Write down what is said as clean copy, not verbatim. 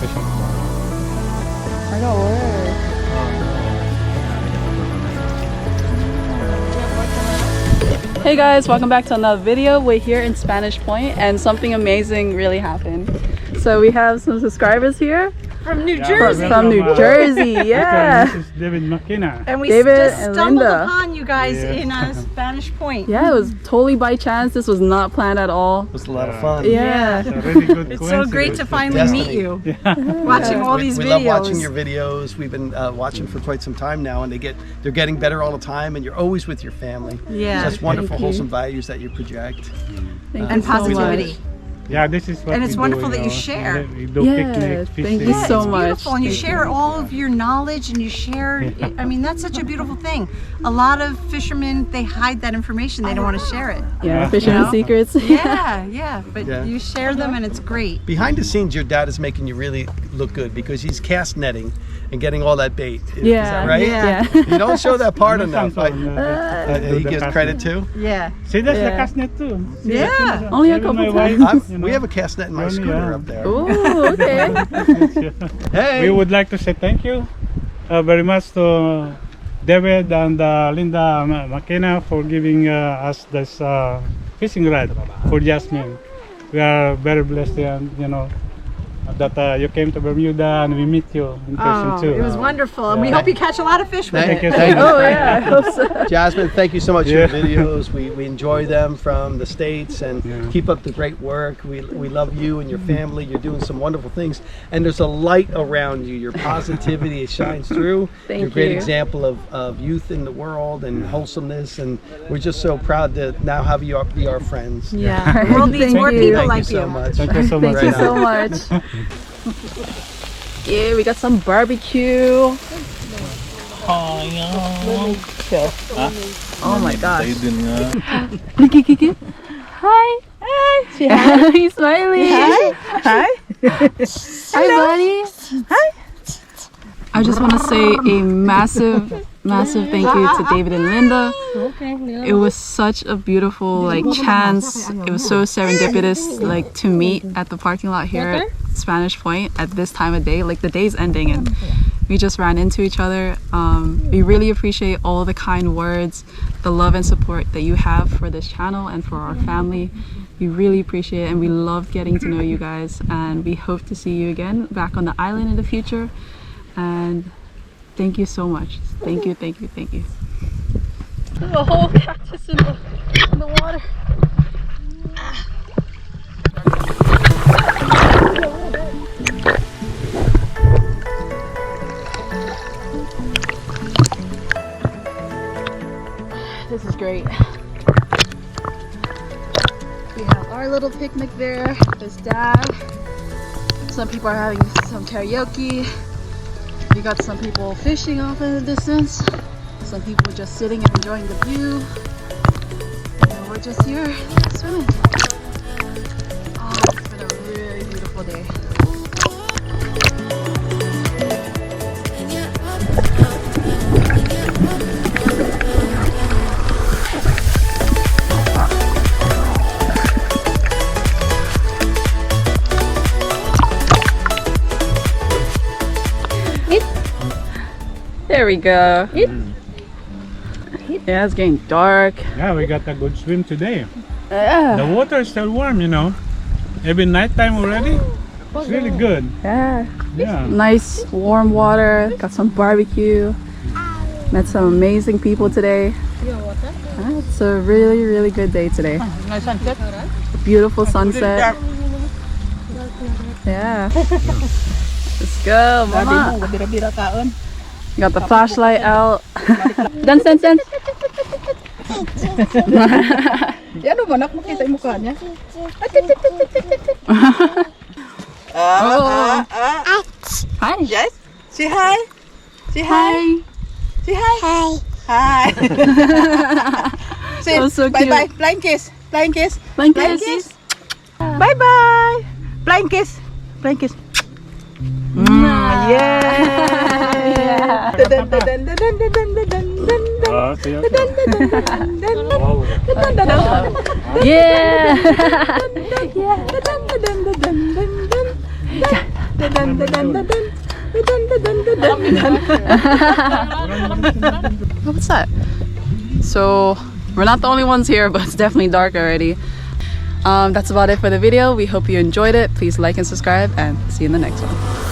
fishing tomorrow. I got work. Hey guys, welcome back to another video. We're here in Spanish Point and something amazing really happened. So we have some subscribers here. From New Jersey. From New Jersey, yeah. This is David McKenna. And we David just and stumbled Linda. upon you guys in Spanish Point. Yeah, it was totally by chance. This was not planned at all. It was a lot of fun. Yeah. It's a really good It's so great to finally meet you. Watching all these we videos. love watching your videos. We've been watching for quite some time now, and they're getting better all the time. And you're always with your family. Yeah. Just wonderful, Thank you. wholesome values that you project. Thank And you so positivity. much. Yeah, this is what And it's we wonderful do, that you know. share. We do Yeah, picnic, thank fishing. you Yeah, so it's much. beautiful, and you share all of your knowledge, and you share. I mean, that's such a beautiful thing. A lot of fishermen, they hide that information; they don't want to share it. Yeah, fisherman know? secrets. Yeah, but Yeah. you share them, and it's great. Behind the scenes, your dad is making you really look good because he's cast netting and getting all that bait. Is Yeah, that right? Yeah. You don't show that part enough. He He gives credit too. Yeah. See, that's the Yeah. cast net too. See, Yeah. that's it. Only a Even couple my wife, times. you know. We have a cast net in my Only, scooter yeah. up there. Ooh, okay. Hey. We would like to say thank you very much to David and Linda McKenna for giving us this fishing ride for Jasmine. We are very blessed, and you know that you came to Bermuda and we meet you in person Oh, too. it was wonderful, and we Yeah. hope you catch a lot of fish with Thank it. you. Oh yeah, I hope so. Jasmine, thank you so much Yeah. for your videos. We enjoy them from the States, and Yeah. keep up the great work. We love you and your family. You're doing some wonderful things, and there's a light around you. Your positivity, it shines through. Thank You're a great you. example of youth in the world and wholesomeness, and we're just so proud to now have you be our friends. Yeah, the world needs Thank more you. people Thank like you so you. much. Thank you so Thank much. you Right so on. much. Yeah, we got some barbecue. Oh my gosh. Kiki. Hi. Hi. He's smiling. Hi. Hi, buddy. Hi. I just want to say a massive thank you to David and Linda. It was such a beautiful chance. It was so serendipitous to meet at the parking lot here at Spanish Point at this time of day. Like the day's ending and we just ran into each other. We really appreciate all the kind words, the love and support that you have for this channel and for our family. We really appreciate it, and we loved getting to know you guys, and we hope to see you again back on the island in the future. And thank you so much. Thank you. There's a whole cactus in the water. This is great. We have our little picnic there. There's Dad. Some people are having some karaoke. We got some people fishing off in the distance. Some people just sitting and enjoying the view. And we're just here swimming. Oh, it's been a really beautiful day. There we go. Yeah, it's getting dark. Yeah, we got a good swim today. Yeah. The water is still warm, you know. Even nighttime already. It's really good. Yeah. Yeah. Nice warm water. Got some barbecue. Met some amazing people today. It's a really good day today. Beautiful sunset. Yeah. Let's go, mama. Got the flashlight out. Dance. Yan mo, anak, makita yung mukha niya. Hi. Yes? Say hi. Say Hi. Say hi. Hi. Say That was so cute. bye-bye. Flying kiss. Flying kiss. Flying Flying kiss. kiss. Bye-bye. Flying kiss. Flying kiss. Yeah. Oh, see you. Yeah. What's that? So we're not the only ones here, but it's definitely dark already. That's about it for the video. We hope you enjoyed it. Please like and subscribe, and see you in the next one.